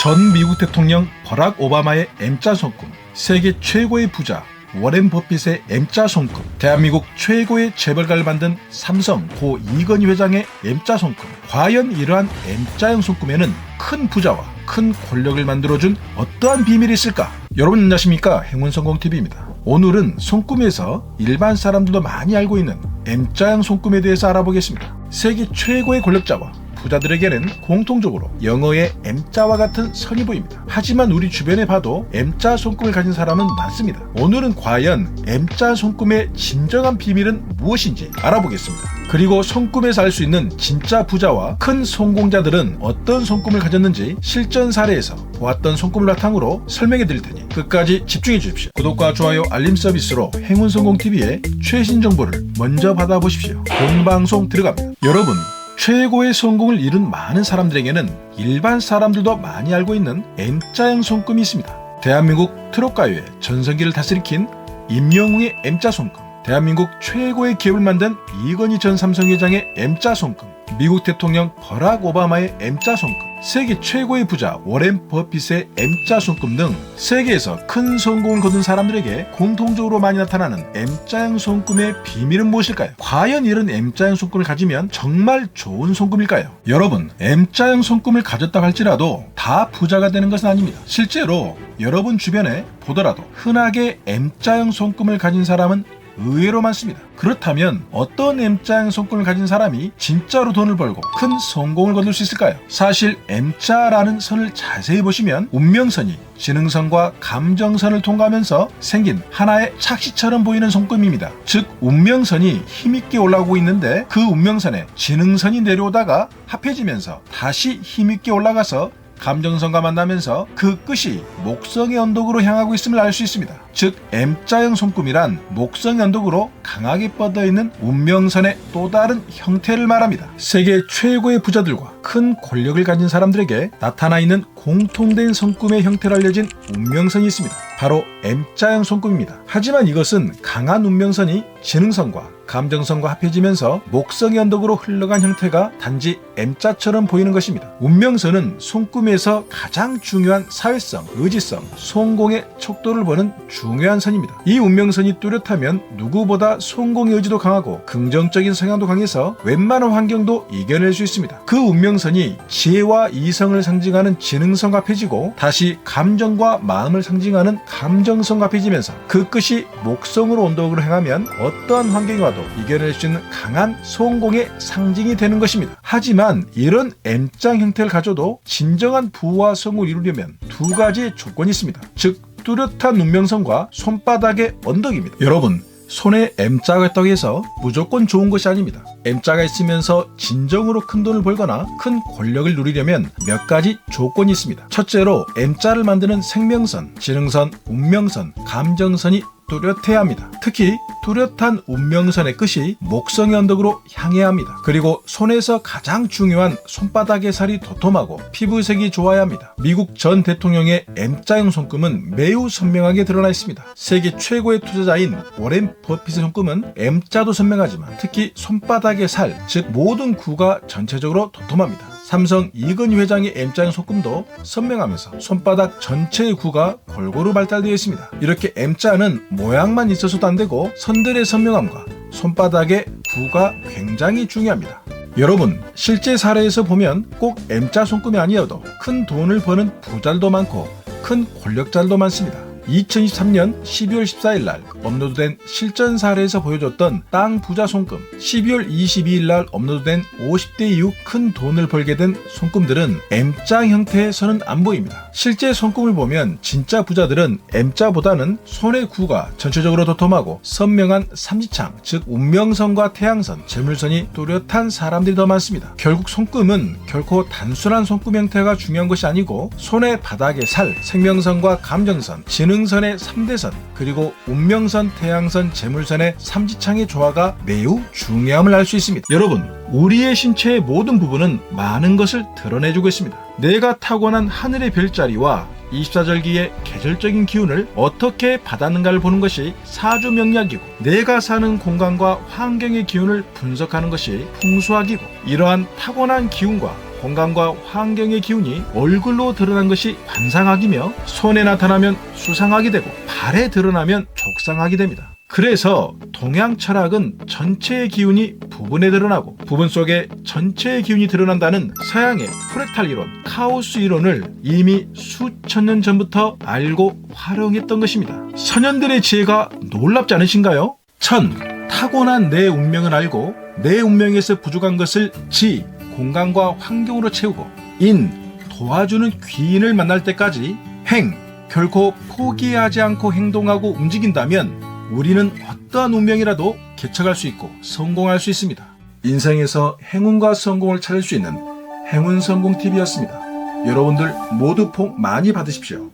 전 미국 대통령 버락 오바마의 M자 손금, 세계 최고의 부자 워렌 버핏의 M자 손금, 대한민국 최고의 재벌가를 만든 삼성 고 이건희 회장의 M자 손금. 과연 이러한 M자형 손금에는 큰 부자와 큰 권력을 만들어준 어떠한 비밀이 있을까? 여러분 안녕하십니까? 행운성공TV입니다. 오늘은 손금에서 일반 사람들도 많이 알고 있는 M자형 손금에 대해서 알아보겠습니다. 세계 최고의 권력자와 부자들에게는 공통적으로 영어의 M자와 같은 선이 보입니다. 하지만 우리 주변에 봐도 M자 손금을 가진 사람은 많습니다. 오늘은 과연 M자 손금의 진정한 비밀은 무엇인지 알아보겠습니다. 그리고 손금에서 알 수 있는 진짜 부자와 큰 성공자들은 어떤 손금을 가졌는지 실전 사례에서 보았던 손금을 바탕으로 설명해 드릴 테니 끝까지 집중해 주십시오. 구독과 좋아요, 알림 서비스로 행운성공TV의 최신 정보를 먼저 받아보십시오. 본방송 들어갑니다. 여러분, 최고의 성공을 이룬 많은 사람들에게는 일반 사람들도 많이 알고 있는 M자형 손금이 있습니다. 대한민국 트롯가요의 전성기를 다스리킨 임영웅의 M자 손금, 대한민국 최고의 기업을 만든 이건희 전 삼성회장의 M자 손금, 미국 대통령 버락 오바마의 M자 손금, 세계 최고의 부자 워렌 버핏의 M자 손금 등 세계에서 큰 성공을 거둔 사람들에게 공통적으로 많이 나타나는 M자형 손금의 비밀은 무엇일까요? 과연 이런 M자형 손금을 가지면 정말 좋은 손금일까요? 여러분, M자형 손금을 가졌다 할지라도 다 부자가 되는 것은 아닙니다. 실제로 여러분 주변에 보더라도 흔하게 M자형 손금을 가진 사람은 의외로 많습니다. 그렇다면 어떤 M자형 손금을 가진 사람이 진짜로 돈을 벌고 큰 성공을 거둘 수 있을까요? 사실 M자라는 선을 자세히 보시면 운명선이 지능선과 감정선을 통과하면서 생긴 하나의 착시처럼 보이는 손금입니다. 즉 운명선이 힘있게 올라오고 있는데 그 운명선에 지능선이 내려오다가 합해지면서 다시 힘있게 올라가서 감정선과 만나면서 그 끝이 목성의 언덕으로 향하고 있음을 알 수 있습니다. 즉 M자형 손금이란 목성의 언덕으로 강하게 뻗어있는 운명선의 또 다른 형태를 말합니다. 세계 최고의 부자들과 큰 권력을 가진 사람들에게 나타나 있는 공통된 손금의 형태로 알려진 운명선이 있습니다. 바로 M자형 손금입니다. 하지만 이것은 강한 운명선이 지능선과 감정선과 합해지면서 목성의 언덕으로 흘러간 형태가 단지 M자처럼 보이는 것입니다. 운명선은 손금에서 가장 중요한 사회성, 의지성, 성공의 척도를 보는 중요한 선입니다. 이 운명선이 뚜렷하면 누구보다 성공의 의지도 강하고 긍정적인 성향도 강해서 웬만한 환경도 이겨낼 수 있습니다. 그 운명선이 지혜와 이성을 상징하는 지능선과 합해지고 다시 감정과 마음을 상징하는 감정선과 합해지면서 그 끝이 목성으로 언덕으로 향하면 어떠한 환경이 와도 이겨낼 수 있는 강한 성공의 상징이 되는 것입니다. 하지만 이런 M자 형태를 가져도 진정한 부와 성공을 이루려면 두 가지 조건이 있습니다. 즉 뚜렷한 운명선과 손바닥의 언덕입니다. 여러분, 손에 M자가 있다고 해서 무조건 좋은 것이 아닙니다. M자가 있으면서 진정으로 큰 돈을 벌거나 큰 권력을 누리려면 몇 가지 조건이 있습니다. 첫째로 M자를 만드는 생명선, 지능선, 운명선, 감정선이 뚜렷해야 합니다. 특히 뚜렷한 운명선의 끝이 목성의 언덕으로 향해야 합니다. 그리고 손에서 가장 중요한 손바닥의 살이 도톰하고 피부색이 좋아야 합니다. 미국 전 대통령의 M자형 손금은 매우 선명하게 드러나 있습니다. 세계 최고의 투자자인 워렌 버핏의 손금은 M자도 선명하지만 특히 손바닥의 살, 즉 모든 구가 전체적으로 도톰합니다. 삼성 이건희 회장의 M자형 손금도 선명하면서 손바닥 전체의 구가 골고루 발달되어 있습니다. 이렇게 M자는 모양만 있어서도 안되고 선들의 선명함과 손바닥의 구가 굉장히 중요합니다. 여러분, 실제 사례에서 보면 꼭 M자 손금이 아니어도 큰 돈을 버는 부자들도 많고 큰 권력자들도 많습니다. 2023년 12월 14일 날 업로드된 실전 사례에서 보여줬던 땅 부자 손금, 12월 22일 날 업로드된 50대 이후 큰 돈을 벌게 된 손금들은 M자 형태의 선은 안 보입니다. 실제 손금을 보면 진짜 부자들은 M자보다는 손의 구가 전체적으로 도톰하고 선명한 삼지창, 즉 운명선과 태양선, 재물선이 뚜렷한 사람들이 더 많습니다. 결국 손금은 결코 단순한 손금 형태가 중요한 것이 아니고 손의 바닥의 살, 생명선과 감정선, 지능선의 3대선, 그리고 운명선, 태양선, 재물선의 삼지창의 조화가 매우 중요함을 알 수 있습니다. 여러분, 우리의 신체의 모든 부분은 많은 것을 드러내주고 있습니다. 내가 타고난 하늘의 별자리와 24절기의 계절적인 기운을 어떻게 받았는가를 보는 것이 사주명리학이고, 내가 사는 공간과 환경의 기운을 분석하는 것이 풍수학이고, 이러한 타고난 기운과 공간과 환경의 기운이 얼굴로 드러난 것이 관상학이며 손에 나타나면 수상학이 되고 발에 드러나면 족상학이 됩니다. 그래서 동양 철학은 전체의 기운이 부분에 드러나고 부분 속에 전체의 기운이 드러난다는 서양의 프랙탈 이론, 카오스 이론을 이미 수천 년 전부터 알고 활용했던 것입니다. 선현들의 지혜가 놀랍지 않으신가요? 천, 타고난 내 운명을 알고 내 운명에서 부족한 것을 지, 공간과 환경으로 채우고 인, 도와주는 귀인을 만날 때까지 행, 결코 포기하지 않고 행동하고 움직인다면 우리는 어떠한 운명이라도 개척할 수 있고 성공할 수 있습니다. 인생에서 행운과 성공을 찾을 수 있는 행운성공TV였습니다. 여러분들 모두 복 많이 받으십시오.